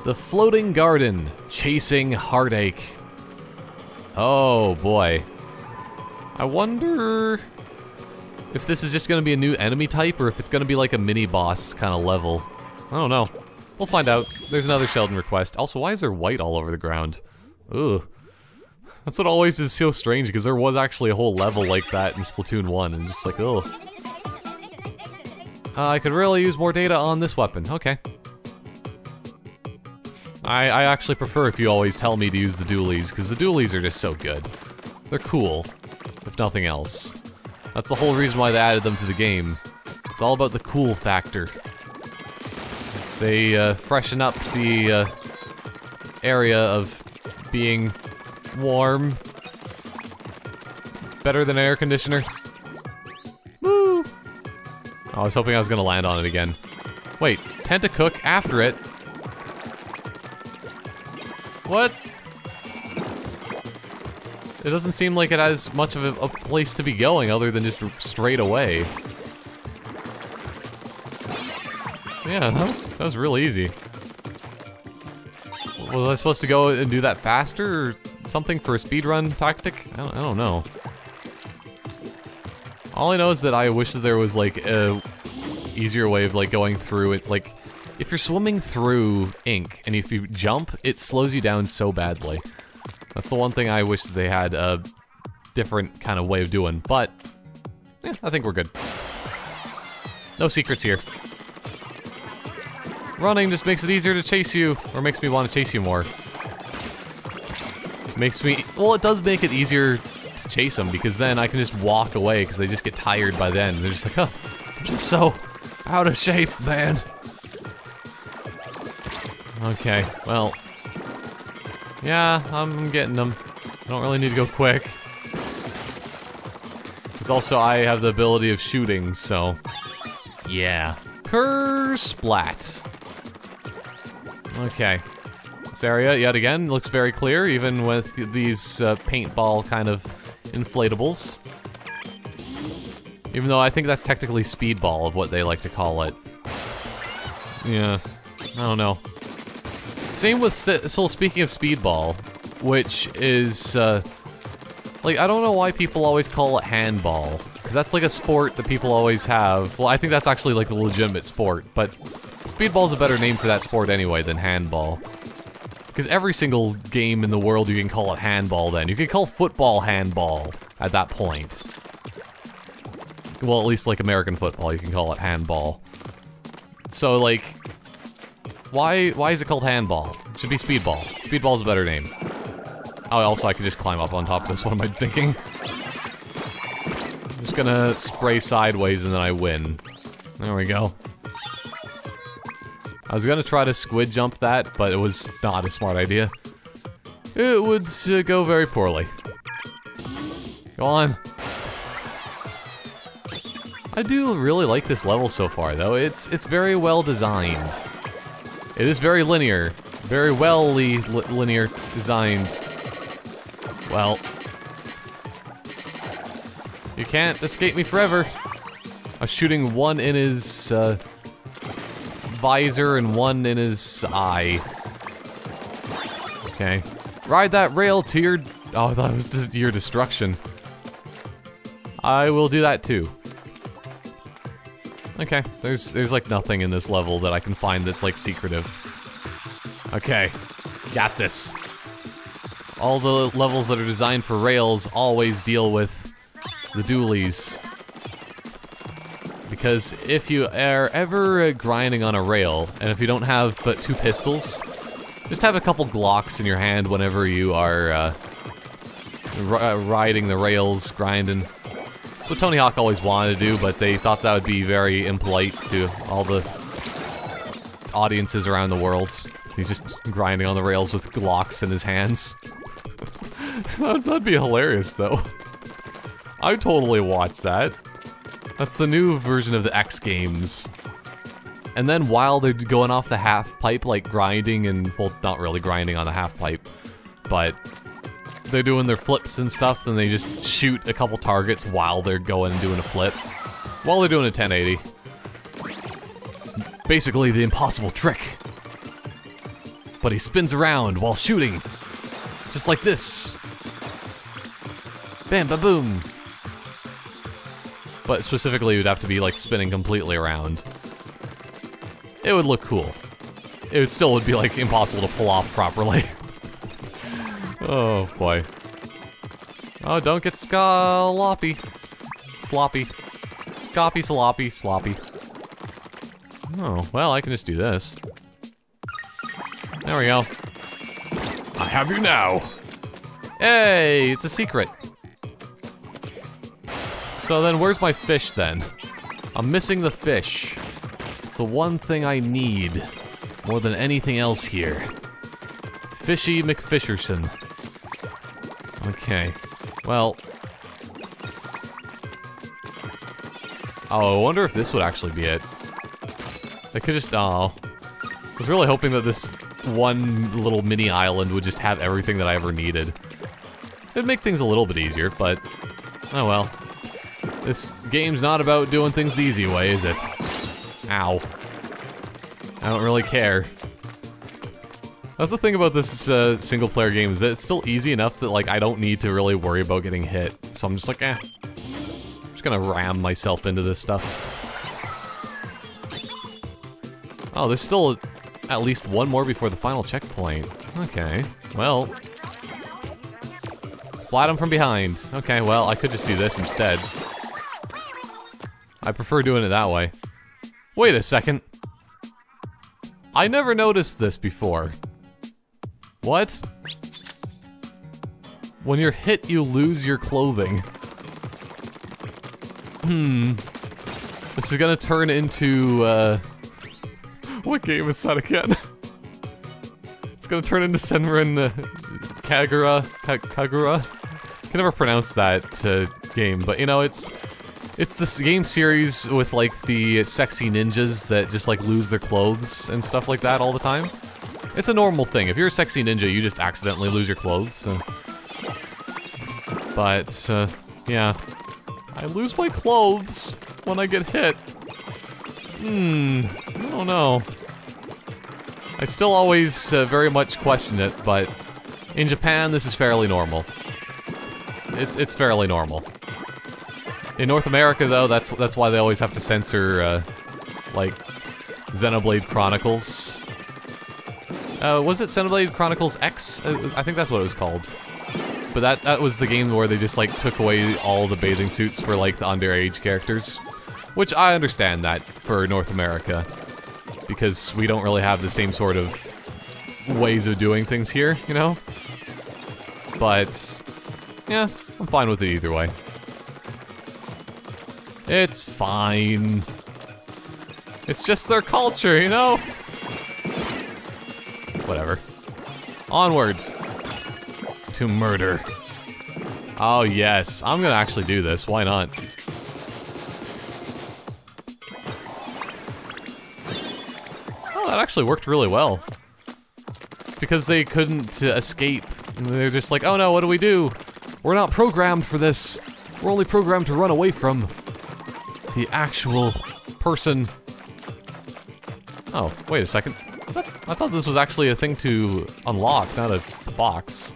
The Floating Garden, Chasing Heartache. Oh boy. I wonder if this is just going to be a new enemy type or if it's going to be like a mini-boss kind of level. I don't know. We'll find out. There's another Sheldon request. Also, why is there white all over the ground? Ugh. That's what always is so strange, because there was actually a whole level like that in Splatoon 1, and just like, ugh. I could really use more data on this weapon. Okay. I actually prefer if you always tell me to use the dualies, because the dualies are just so good. They're cool, if nothing else. That's the whole reason why they added them to the game. It's all about the cool factor. They freshen up the area of being warm. It's better than an air conditioner. Woo! Oh, I was hoping I was gonna land on it again. Wait, tend to cook after it. What? It doesn't seem like it has much of a place to be going other than just straight away. Yeah, that was really easy. Was I supposed to go and do that faster or something for a speedrun tactic? I don't know. All I know is that I wish that there was like a easier way of like going through it. Like, if you're swimming through ink and if you jump, it slows you down so badly. That's the one thing I wish that they had a different kind of way of doing, but yeah, I think we're good. No secrets here. Running just makes it easier to chase you, or makes me want to chase you more. Makes me, well, it does make it easier to chase them, because then I can just walk away, because they just get tired by then. They're just like, oh, I'm just so out of shape, man. Okay, well, yeah, I'm getting them. I don't really need to go quick. Because also I have the ability of shooting, so yeah. Splat. Okay. This area, yet again, looks very clear, even with these paintball kind of inflatables. Even though I think that's technically speedball of what they like to call it. Yeah, I don't know. Same with, so speaking of speedball, which is, like, I don't know why people always call it handball. Because that's like a sport that people always have. Well, I think that's actually like a legitimate sport, but speedball's a better name for that sport anyway than handball. Because every single game in the world you can call it handball then. You can call football handball at that point. Well, at least like American football, you can call it handball. So like, why is it called handball? It should be speedball. Speedball's a better name. Oh, also I can just climb up on top of this, what am I thinking? I'm just gonna spray sideways and then I win. There we go. I was gonna try to squid jump that, but it was not a smart idea. It would go very poorly. Go on. I do really like this level so far, though. It's very well designed. It is very linear. Very linear designed. Well, you can't escape me forever. I was shooting one in his visor and one in his eye. Okay. Ride that rail to your... Oh, I thought it was to your destruction. I will do that too. Okay, there's like nothing in this level that I can find that's like secretive. Okay, got this. All the levels that are designed for rails always deal with the dualies. Because if you are ever grinding on a rail, and if you don't have two pistols, just have a couple Glocks in your hand whenever you are riding the rails, grinding. That's what Tony Hawk always wanted to do, but they thought that would be very impolite to all the audiences around the world. He's just grinding on the rails with Glocks in his hands. That'd be hilarious, though. I'd totally watch that. That's the new version of the X Games. And then while they're going off the half pipe, like grinding and, well, not really grinding on the half pipe, but they're doing their flips and stuff, then they just shoot a couple targets while they're going and doing a flip. While they're doing a 1080. It's basically the impossible trick. but he spins around while shooting. Just like this. Bam, ba-boom. But specifically, you'd have to be like spinning completely around. It would look cool. It still would be like impossible to pull off properly. Oh boy. Oh, don't get sloppy. Sloppy. Scoppy, sloppy, sloppy. Oh, well, I can just do this. There we go. I have you now. Hey, it's a secret. So then where's my fish then? I'm missing the fish. It's the one thing I need more than anything else here. Fishy McFisherson. Okay. Well. Oh, I wonder if this would actually be it. I could just, oh. I was really hoping that this one little mini island would just have everything that I ever needed. It'd make things a little bit easier, but oh well. This game's not about doing things the easy way, is it? Ow. I don't really care. That's the thing about this single-player game, is that it's still easy enough that, like, I don't need to really worry about getting hit. So I'm just like, eh. I'm just gonna ram myself into this stuff. Oh, there's still at least one more before the final checkpoint. Okay, well. Splat him from behind. Okay, well, I could just do this instead. I prefer doing it that way. Wait a second. I never noticed this before. What? When you're hit, you lose your clothing. This is gonna turn into, what game is that again? It's gonna turn into Senran Kagura? I can never pronounce that game, but you know, it's this game series with like the sexy ninjas that just like lose their clothes and stuff like that all the time. It's a normal thing. If you're a sexy ninja, you just accidentally lose your clothes. But, yeah. I lose my clothes when I get hit. I don't know. I still always very much question it, but in Japan, this is fairly normal. It's fairly normal. In North America, though, that's why they always have to censor, like, Xenoblade Chronicles. Was it Xenoblade Chronicles X? I think that's what it was called. But that was the game where they just, like, took away all the bathing suits for, like, the underage characters. Which I understand that for North America. Because we don't really have the same sort of ways of doing things here, you know? But, yeah, I'm fine with it either way. It's fine. It's just their culture, you know? Whatever. Onward. To murder. Oh yes, I'm gonna actually do this, why not? Oh, that actually worked really well. Because they couldn't escape. They're just like, oh no, what do we do? We're not programmed for this. We're only programmed to run away from the actual person. Oh, wait a second. I thought this was actually a thing to unlock, not a box.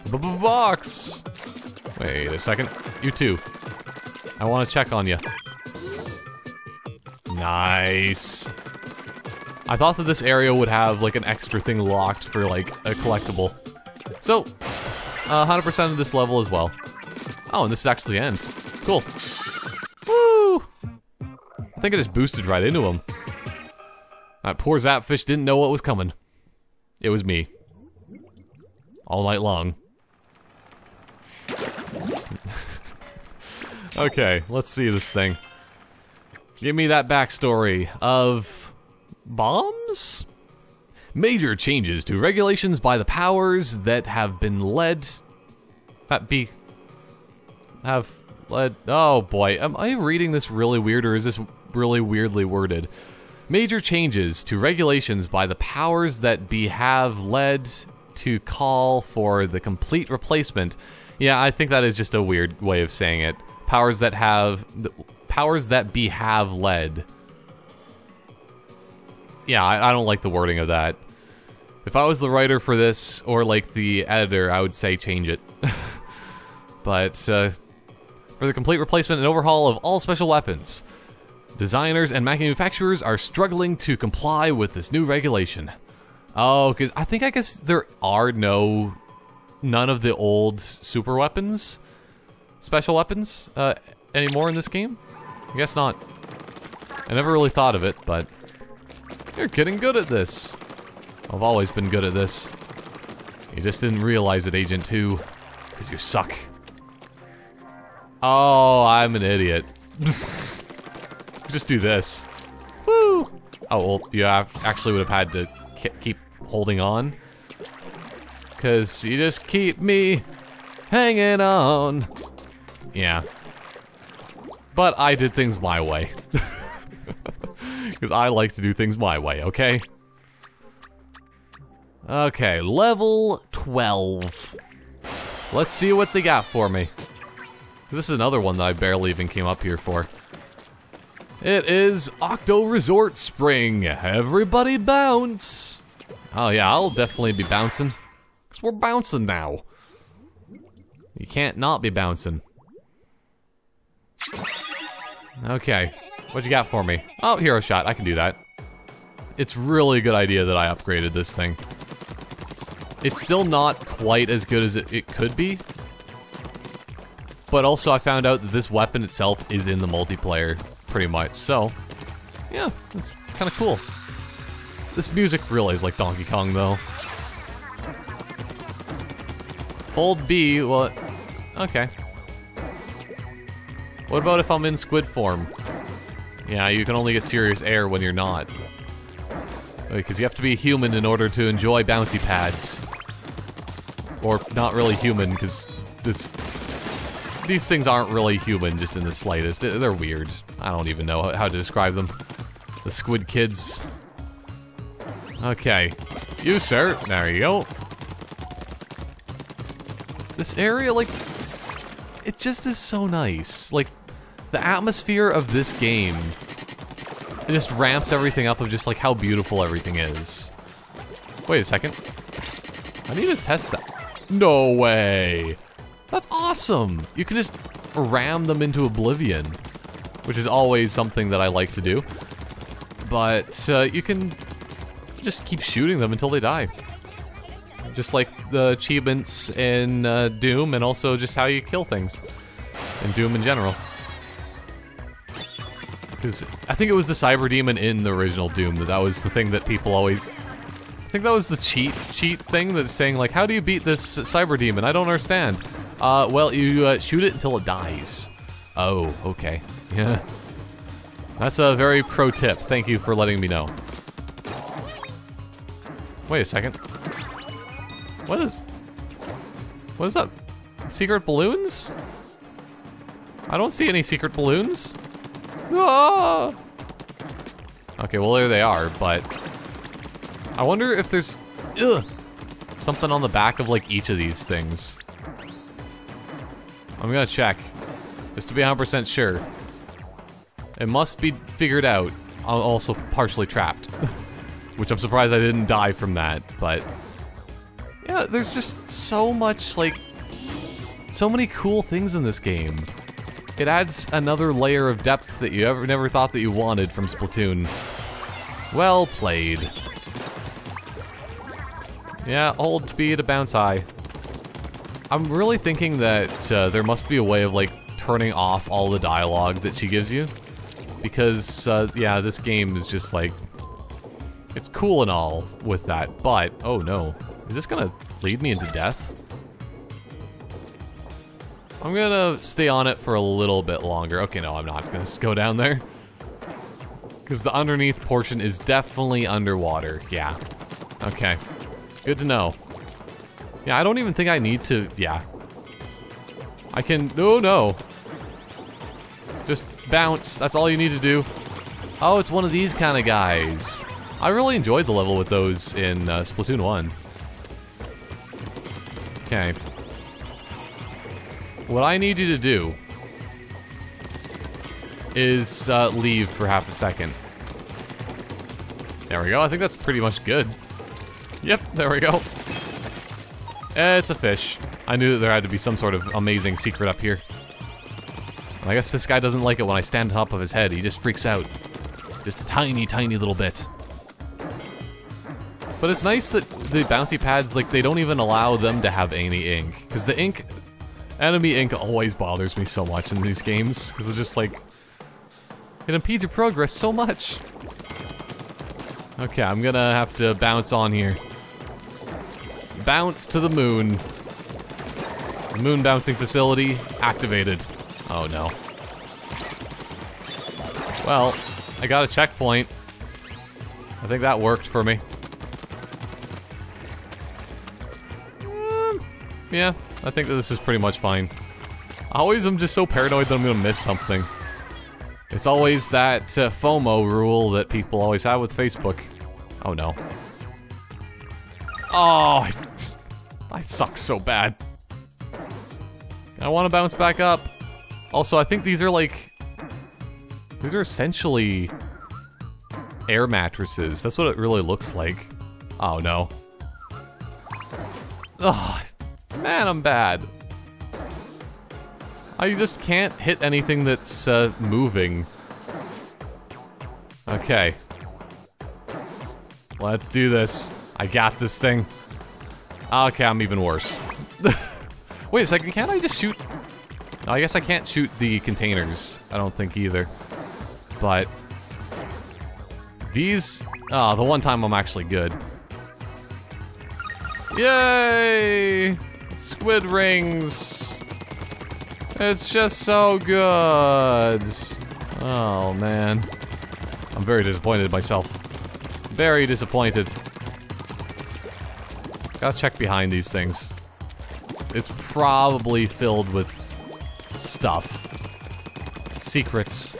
Box! Wait a second. You too. I want to check on you. Nice. I thought that this area would have, like, an extra thing locked for, like, a collectible. So, 100% of this level as well. Oh, and this is actually the end. Cool. Woo! I think I just boosted right into him. That poor Zapfish didn't know what was coming. It was me. All night long. Okay, let's see this thing. Give me that backstory of bombs? Major changes to regulations by the powers that have been led... Oh boy, am I reading this really weird or is this really weirdly worded? Major changes to regulations by the powers that have led to call for the complete replacement. Yeah, I think that is just a weird way of saying it. Powers that have led. Yeah, I don't like the wording of that. If I was the writer for this, or like the editor, I would say change it. But, for the complete replacement and overhaul of all special weapons, designers and manufacturers are struggling to comply with this new regulation. Oh, because I guess there are none of the old super weapons, special weapons, anymore in this game? I guess not. I never really thought of it, but you're getting good at this. I've always been good at this. You just didn't realize it, Agent 2, because you suck. Oh, I'm an idiot. Just do this. Woo! Oh, well, you actually would have had to keep holding on. Because you just keep me hanging on. Yeah. But I did things my way. Because I like to do things my way, okay? Okay, level 12. Let's see what they got for me. This is another one that I barely even came up here for. It is Octo Resort Spring. Everybody bounce. Oh yeah, I'll definitely be bouncing. Because we're bouncing now. You can't not be bouncing. Okay, what you got for me? Oh, hero shot, I can do that. It's really a good idea that I upgraded this thing. It's still not quite as good as it could be. But also I found out that this weapon itself is in the multiplayer, pretty much. So, yeah, it's kind of cool. This music really is like Donkey Kong, though. Hold B, well, okay. What about if I'm in squid form? Yeah, you can only get serious air when you're not. Because you have to be human in order to enjoy bouncy pads. Or not really human, because these things aren't really human, just in the slightest. They're weird. I don't even know how to describe them. The squid kids. Okay. You, sir. There you go. This area, like, it just is so nice. Like, the atmosphere of this game, it just ramps everything up of just, like, how beautiful everything is. Wait a second. I need to test that. No way. That's awesome. You can just ram them into oblivion, which is always something that I like to do. But you can just keep shooting them until they die. Just like the achievements in Doom, and also just how you kill things in Doom in general. Because I think it was the Cyber Demon in the original Doom that was the thing that people always... I think that was the cheat thing that's saying, like, how do you beat this Cyber Demon? I don't understand. Well, you shoot it until it dies. Oh, okay. Yeah. That's a very pro tip. Thank you for letting me know. Wait a second. What is that? Secret balloons? I don't see any secret balloons. Ah! Okay, well there they are, but I wonder if there's something on the back of like each of these things. I'm gonna check, just to be 100% sure. It must be figured out. I'm also partially trapped, which I'm surprised I didn't die from that, but yeah, there's just so much, like, so many cool things in this game. It adds another layer of depth that you never thought that you wanted from Splatoon. Well played. Yeah, hold B to bounce high. I'm really thinking that there must be a way of, like, turning off all the dialogue that she gives you. Because, yeah, this game is just, like, it's cool and all with that, but, oh no. Is this gonna lead me into death? I'm gonna stay on it for a little bit longer. Okay, no, I'm not gonna go down there. Because the underneath portion is definitely underwater, yeah. Okay, good to know. Yeah, I don't even think I need to, yeah. I can, oh no. Just bounce, that's all you need to do. Oh, it's one of these kind of guys. I really enjoyed the level with those in Splatoon 1. Okay. What I need you to do is leave for half a second. There we go, I think that's pretty much good. Yep, there we go. It's a fish. I knew that there had to be some sort of amazing secret up here. And I guess this guy doesn't like it when I stand on top of his head. He just freaks out. Just a tiny, tiny little bit. But it's nice that the bouncy pads, like, they don't even allow them to have any ink. Because the ink, enemy ink always bothers me so much in these games. Because it's just like, it impedes your progress so much. Okay, I'm gonna have to bounce on here. Bounce to the moon. The moon bouncing facility activated. Oh no. Well, I got a checkpoint. I think that worked for me. Yeah, I think that this is pretty much fine. I always am just so paranoid that I'm gonna miss something. It's always that FOMO rule that people always have with Facebook. Oh no. Oh, I suck so bad. I want to bounce back up. Also, I think these are like... These are essentially air mattresses. That's what it really looks like. Oh no. Oh, man, I'm bad. I just can't hit anything that's moving. Okay. Let's do this. I got this thing. Okay, I'm even worse. Wait a second, can't I just shoot? No, I guess I can't shoot the containers. I don't think either. But these, the one time I'm actually good. Yay! Squid rings. It's just so good. Oh man. I'm very disappointed in myself. Very disappointed. Gotta check behind these things. It's probably filled with stuff. Secrets.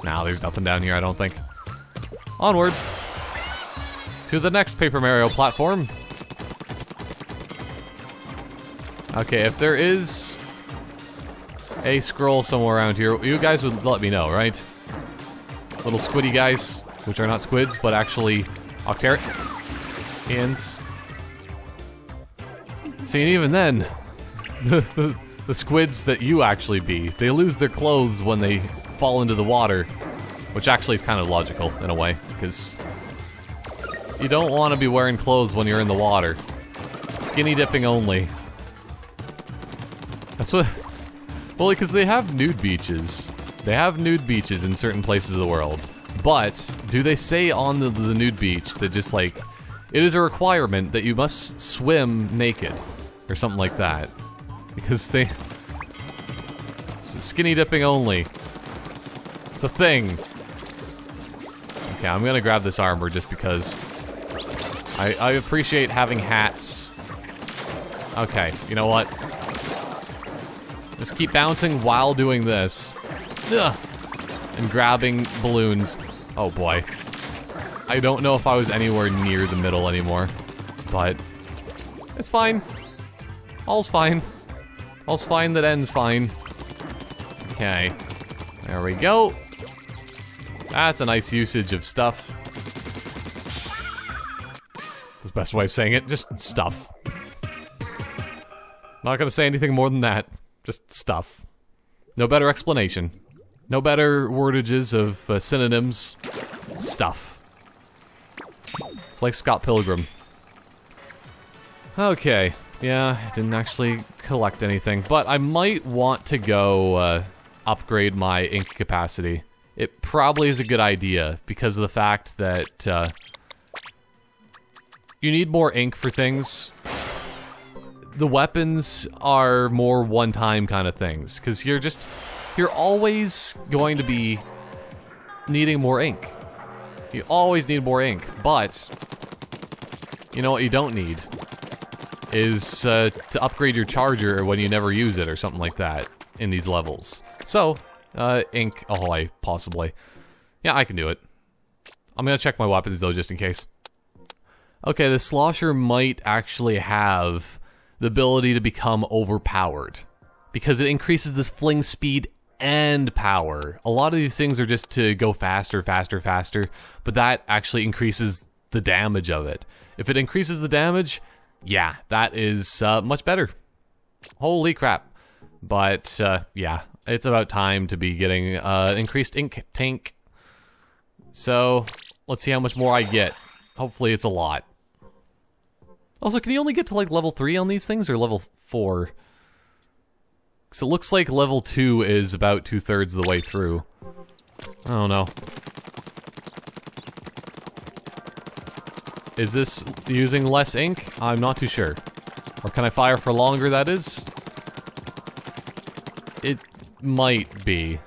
Nah, there's nothing down here, I don't think. Onward. To the next Paper Mario platform. Okay, if there is a scroll somewhere around here, you guys would let me know, right? Little squiddy guys, which are not squids, but actually Octarians. See, and even then, the squids that you actually be, they lose their clothes when they fall into the water, which actually is kind of logical in a way, because you don't want to be wearing clothes when you're in the water. Skinny dipping only. That's what... Well, because they have nude beaches. They have nude beaches in certain places of the world. But, do they say on the nude beach that just like, it is a requirement that you must swim naked? Or something like that. Because they... It's skinny dipping only. It's a thing. Okay, I'm gonna grab this armor just because I appreciate having hats. Okay, you know what? Just keep bouncing while doing this. Ugh. And grabbing balloons. Oh boy. I don't know if I was anywhere near the middle anymore. But it's fine. All's fine. All's fine that ends fine. Okay. There we go. That's a nice usage of stuff. That's the best way of saying it. Just stuff. Not gonna say anything more than that. Just stuff. No better explanation. No better wordages of synonyms. Stuff. It's like Scott Pilgrim. Okay. Yeah, I didn't actually collect anything, but I might want to go upgrade my ink capacity. It probably is a good idea because of the fact that you need more ink for things. The weapons are more one-time kind of things, because you're always going to be needing more ink. You always need more ink, but you know what you don't need is to upgrade your charger when you never use it or something like that in these levels. So, ink ahoy, possibly. Yeah, I can do it. I'm gonna check my weapons though, just in case. Okay, the slosher might actually have the ability to become overpowered, because it increases this fling speed and power. A lot of these things are just to go faster, faster, faster, but that actually increases the damage of it. If it increases the damage, yeah, that is much better. Holy crap. But, yeah, it's about time to be getting increased ink tank. So, let's see how much more I get. Hopefully it's a lot. Also, can you only get to, like, level 3 on these things, or level 4? Because it looks like level 2 is about 2/3 of the way through. I don't know. Is this using less ink? I'm not too sure. Or can I fire for longer, that is? It might be.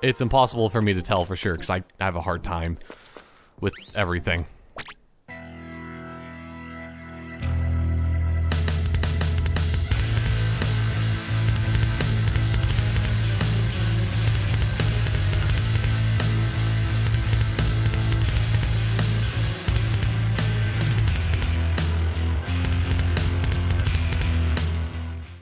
It's impossible for me to tell for sure, because I have a hard time with everything.